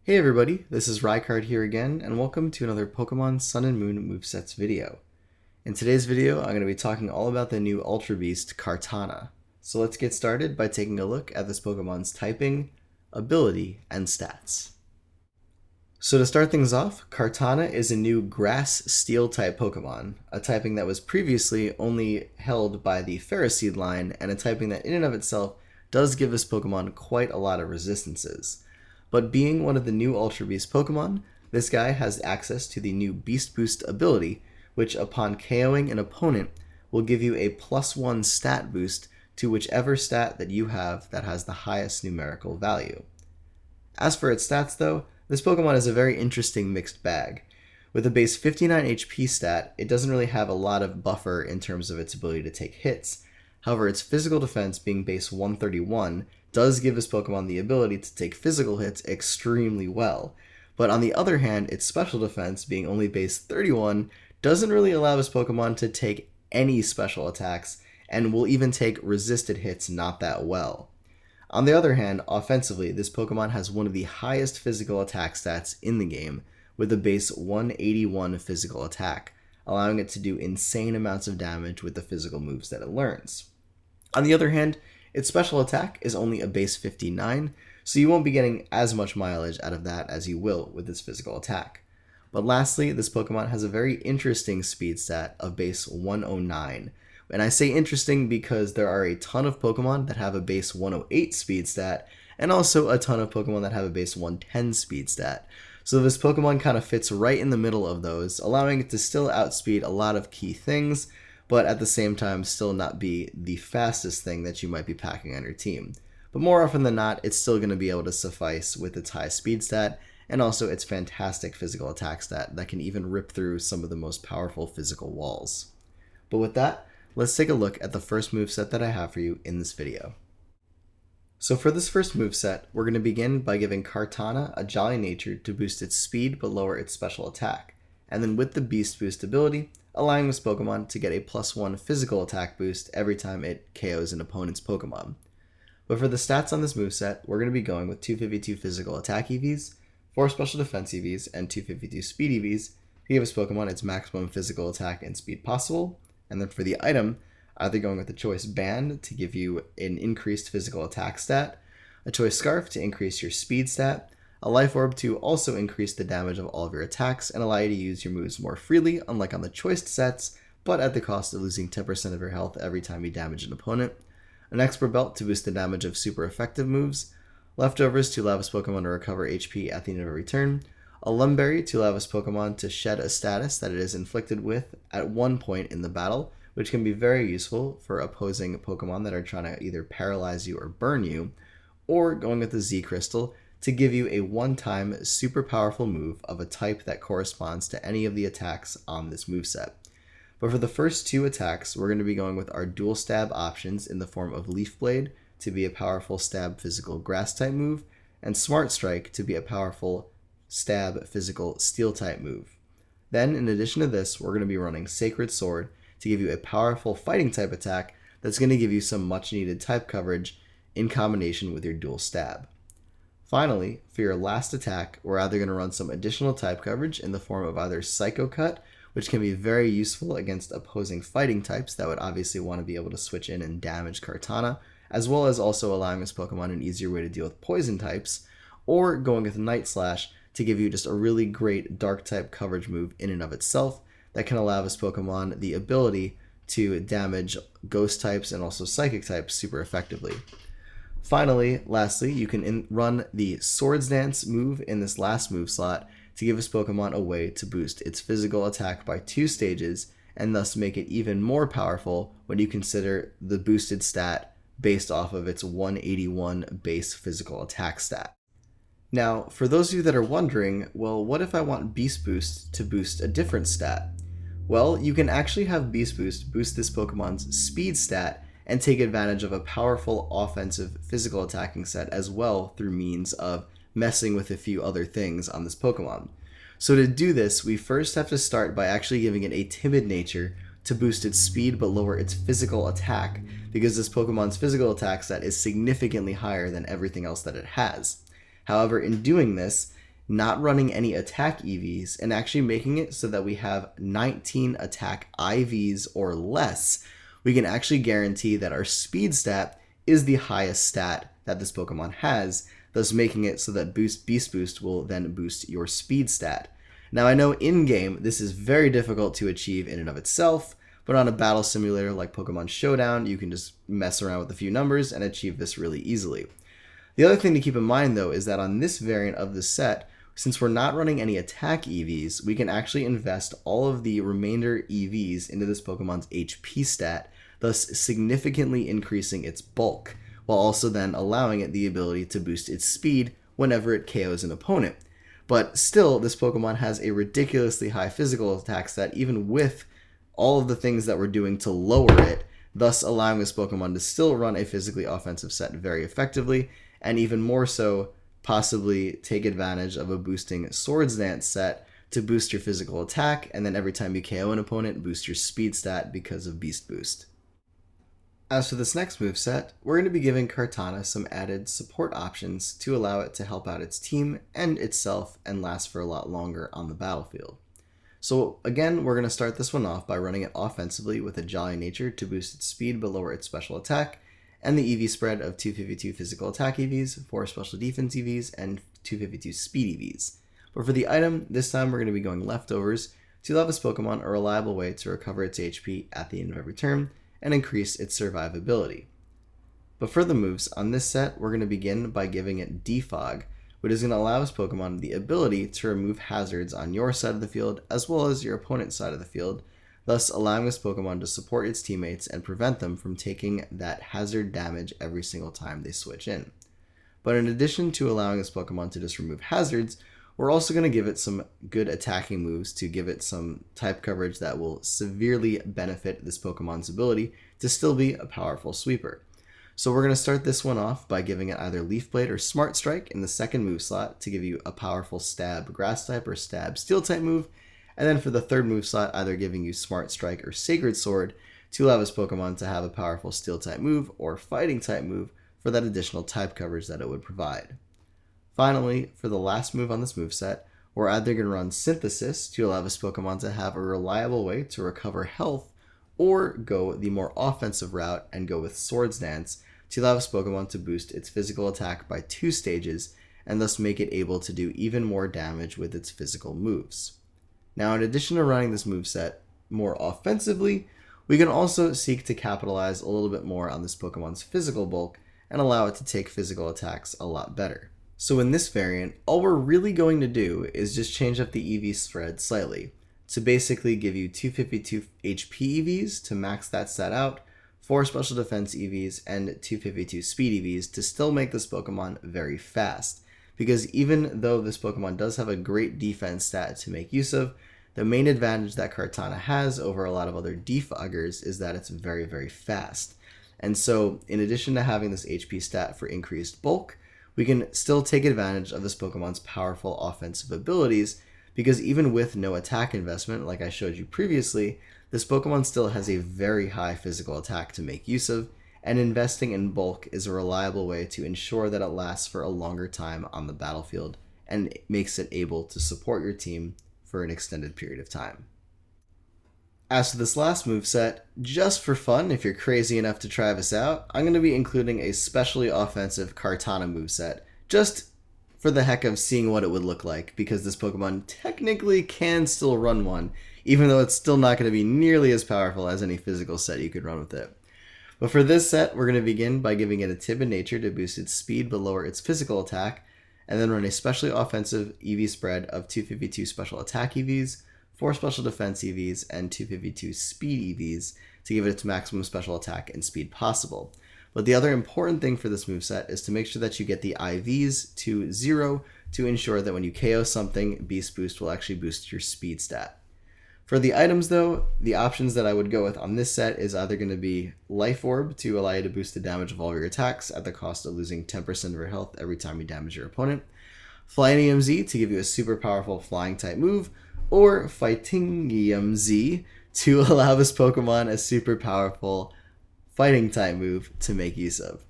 Hey everybody, this is Rykard here again, and welcome to another Pokemon Sun and Moon Movesets video. In today's video, I'm going to be talking all about the new Ultra Beast Kartana. So let's get started by taking a look at this Pokemon's typing, ability, and stats. So to start things off, Kartana is a new Grass Steel type Pokemon, a typing that was previously only held by the Ferroseed line, and a typing that in and of itself does give this Pokemon quite a lot of resistances. But being one of the new Ultra Beast Pokemon, this guy has access to the new Beast Boost ability, which upon KOing an opponent will give you a +1 stat boost to whichever stat that you have that has the highest numerical value. As for its stats though, this Pokemon is a very interesting mixed bag. With a base 59 HP stat, it doesn't really have a lot of buffer in terms of its ability to take hits. However, its physical defense being base 131 does give this Pokemon the ability to take physical hits extremely well. But on the other hand, its special defense being only base 31 doesn't really allow this Pokemon to take any special attacks, and will even take resisted hits not that well. On the other hand, offensively, this Pokemon has one of the highest physical attack stats in the game, with a base 181 physical attack, allowing it to do insane amounts of damage with the physical moves that it learns. On the other hand, its special attack is only a base 59, so you won't be getting as much mileage out of that as you will with its physical attack. But lastly, this Pokemon has a very interesting speed stat of base 109. And I say interesting because there are a ton of Pokemon that have a base 108 speed stat, and also a ton of Pokemon that have a base 110 speed stat. So this Pokemon kind of fits right in the middle of those, allowing it to still outspeed a lot of key things, but at the same time still not be the fastest thing that you might be packing on your team. But more often than not, it's still going to be able to suffice with its high speed stat, and also its fantastic physical attack stat that can even rip through some of the most powerful physical walls. But with that, let's take a look at the first moveset that I have for you in this video. So for this first moveset, we're going to begin by giving Kartana a Jolly Nature to boost its speed but lower its special attack, and then with the Beast Boost ability, allowing this Pokemon to get a +1 physical attack boost every time it KOs an opponent's Pokemon. But for the stats on this moveset, we're going to be going with 252 physical attack EVs, 4 special defense EVs, and 252 speed EVs to give this Pokemon its maximum physical attack and speed possible. And then for the item, either going with the Choice Band to give you an increased physical attack stat, a Choice Scarf to increase your speed stat, a Life Orb to also increase the damage of all of your attacks and allow you to use your moves more freely, unlike on the choiced sets, but at the cost of losing 10% of your health every time you damage an opponent, an Expert Belt to boost the damage of super effective moves, Leftovers to allow this Pokemon to recover HP at the end of every turn, a Lumberry to allow this Pokemon to shed a status that it is inflicted with at one point in the battle, which can be very useful for opposing Pokemon that are trying to either paralyze you or burn you, or going with the Z Crystal to give you a one-time super powerful move of a type that corresponds to any of the attacks on this moveset. But for the first two attacks, we're going to be going with our dual stab options in the form of Leaf Blade to be a powerful stab physical grass type move, and Smart Strike to be a powerful stab physical steel type move. Then in addition to this, we're going to be running Sacred Sword to give you a powerful fighting type attack that's going to give you some much needed type coverage in combination with your dual stab. Finally, for your last attack, we're either going to run some additional type coverage in the form of either Psycho Cut, which can be very useful against opposing fighting types that would obviously want to be able to switch in and damage Kartana, as well as also allowing this Pokemon an easier way to deal with poison types, or going with Night Slash to give you just a really great dark type coverage move in and of itself that can allow this Pokemon the ability to damage ghost types and also psychic types super effectively. Finally, lastly, you can run the Swords Dance move in this last move slot to give this Pokemon a way to boost its physical attack by 2 stages and thus make it even more powerful when you consider the boosted stat based off of its 181 base physical attack stat. Now, for those of you that are wondering, well, what if I want Beast Boost to boost a different stat? Well, you can actually have Beast Boost boost this Pokemon's speed stat and take advantage of a powerful offensive physical attacking set as well through means of messing with a few other things on this Pokemon. So to do this, we first have to start by actually giving it a Timid Nature to boost its speed but lower its physical attack, because this Pokemon's physical attack set is significantly higher than everything else that it has. However, in doing this, not running any attack EVs, and actually making it so that we have 19 attack IVs or less, we can actually guarantee that our speed stat is the highest stat that this Pokemon has, thus making it so that Beast Boost will then boost your speed stat. Now I know in-game this is very difficult to achieve in and of itself, but on a battle simulator like Pokemon Showdown, you can just mess around with a few numbers and achieve this really easily. The other thing to keep in mind though is that on this variant of the set, since we're not running any attack EVs, we can actually invest all of the remainder EVs into this Pokemon's HP stat, thus significantly increasing its bulk, while also then allowing it the ability to boost its speed whenever it KOs an opponent. But still, this Pokemon has a ridiculously high physical attack stat, even with all of the things that we're doing to lower it, thus allowing this Pokemon to still run a physically offensive set very effectively, and even more so, possibly take advantage of a boosting Swords Dance set to boost your physical attack, and then every time you KO an opponent, boost your speed stat because of Beast Boost. As for this next moveset, we're going to be giving Kartana some added support options to allow it to help out its team and itself and last for a lot longer on the battlefield. So again, we're going to start this one off by running it offensively with a Jolly Nature to boost its speed but lower its special attack, and the EV spread of 252 physical attack EVs, 4 special defense EVs, and 252 speed EVs. But for the item, this time we're going to be going leftovers to allow this Pokemon a reliable way to recover its HP at the end of every turn, and increase its survivability. But for the moves, on this set, we're going to begin by giving it Defog, which is going to allow this Pokemon the ability to remove hazards on your side of the field as well as your opponent's side of the field, thus allowing this Pokemon to support its teammates and prevent them from taking that hazard damage every single time they switch in. But in addition to allowing this Pokemon to just remove hazards, we're also going to give it some good attacking moves to give it some type coverage that will severely benefit this Pokemon's ability to still be a powerful sweeper. So we're going to start this one off by giving it either Leaf Blade or Smart Strike in the second move slot to give you a powerful Stab Grass type or Stab Steel type move, and then for the third move slot either giving you Smart Strike or Sacred Sword to allow this Pokemon to have a powerful Steel type move or Fighting type move for that additional type coverage that it would provide. Finally, for the last move on this moveset, we're either going to run Synthesis to allow this Pokemon to have a reliable way to recover health, or go the more offensive route and go with Swords Dance to allow this Pokemon to boost its physical attack by 2 stages, and thus make it able to do even more damage with its physical moves. Now, in addition to running this moveset more offensively, we can also seek to capitalize a little bit more on this Pokemon's physical bulk and allow it to take physical attacks a lot better. So in this variant, all we're really going to do is just change up the EV spread slightly to basically give you 252 HP EVs to max that stat out, 4 special defense EVs, and 252 speed EVs to still make this Pokemon very fast. Because even though this Pokemon does have a great defense stat to make use of, the main advantage that Kartana has over a lot of other defoggers is that it's very, very fast. And so in addition to having this HP stat for increased bulk, we can still take advantage of this Pokemon's powerful offensive abilities, because even with no attack investment, like I showed you previously, this Pokemon still has a very high physical attack to make use of, and investing in bulk is a reliable way to ensure that it lasts for a longer time on the battlefield, and makes it able to support your team for an extended period of time. As for this last moveset, just for fun, if you're crazy enough to try this out, I'm going to be including a specially offensive Kartana moveset, just for the heck of seeing what it would look like, because this Pokemon technically can still run one, even though it's still not going to be nearly as powerful as any physical set you could run with it. But for this set, we're going to begin by giving it a Timid Nature to boost its speed but lower its physical attack, and then run a specially offensive EV spread of 252 special attack EVs, 4 special defense EVs, and 252 speed EVs to give it its maximum special attack and speed possible. But the other important thing for this moveset is to make sure that you get the IVs to 0 to ensure that when you KO something, Beast Boost will actually boost your speed stat. For the items though, the options that I would go with on this set is either going to be Life Orb to allow you to boost the damage of all of your attacks at the cost of losing 10% of your health every time you damage your opponent, Flying EMZ to give you a super powerful flying type move, or Fighting EMZ to allow this Pokemon a super powerful fighting type move to make use of.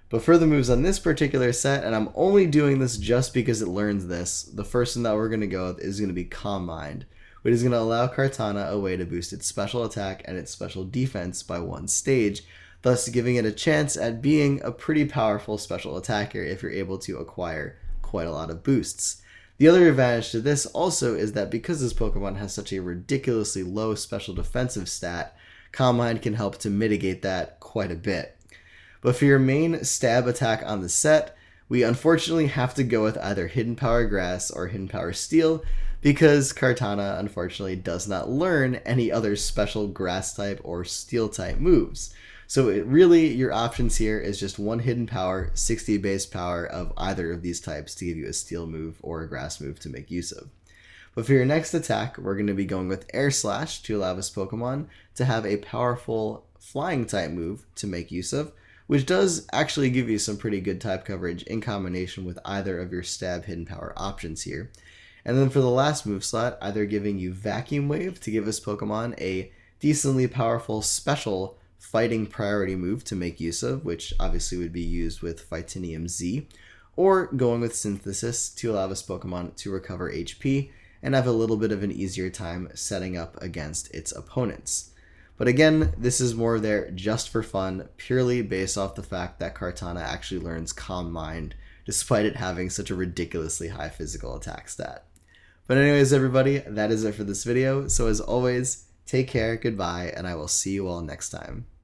But for the moves on this particular set, and I'm only doing this just because it learns this, the first one that we're going to go with is going to be Calm Mind, which is going to allow Kartana a way to boost its special attack and its special defense by 1 stage, thus giving it a chance at being a pretty powerful special attacker if you're able to acquire quite a lot of boosts. The other advantage to this also is that because this Pokemon has such a ridiculously low special defensive stat, Calm Mind can help to mitigate that quite a bit. But for your main stab attack on the set, we unfortunately have to go with either Hidden Power Grass or Hidden Power Steel, because Kartana unfortunately does not learn any other special Grass type or Steel type moves. So really, your options here is just 1 Hidden Power, 60 base power of either of these types to give you a Steel move or a Grass move to make use of. But for your next attack, we're going to be going with Air Slash to allow this Pokemon to have a powerful Flying type move to make use of, which does actually give you some pretty good type coverage in combination with either of your stab hidden power options here. And then for the last move slot, either giving you Vacuum Wave to give this Pokemon a decently powerful special fighting priority move to make use of, which obviously would be used with Fightinium Z, or going with Synthesis to allow this Pokemon to recover HP and have a little bit of an easier time setting up against its opponents. But again, this is more there just for fun, purely based off the fact that Kartana actually learns Calm Mind, despite it having such a ridiculously high physical attack stat. But anyways, everybody, that is it for this video. So as always, take care, goodbye, and I will see you all next time.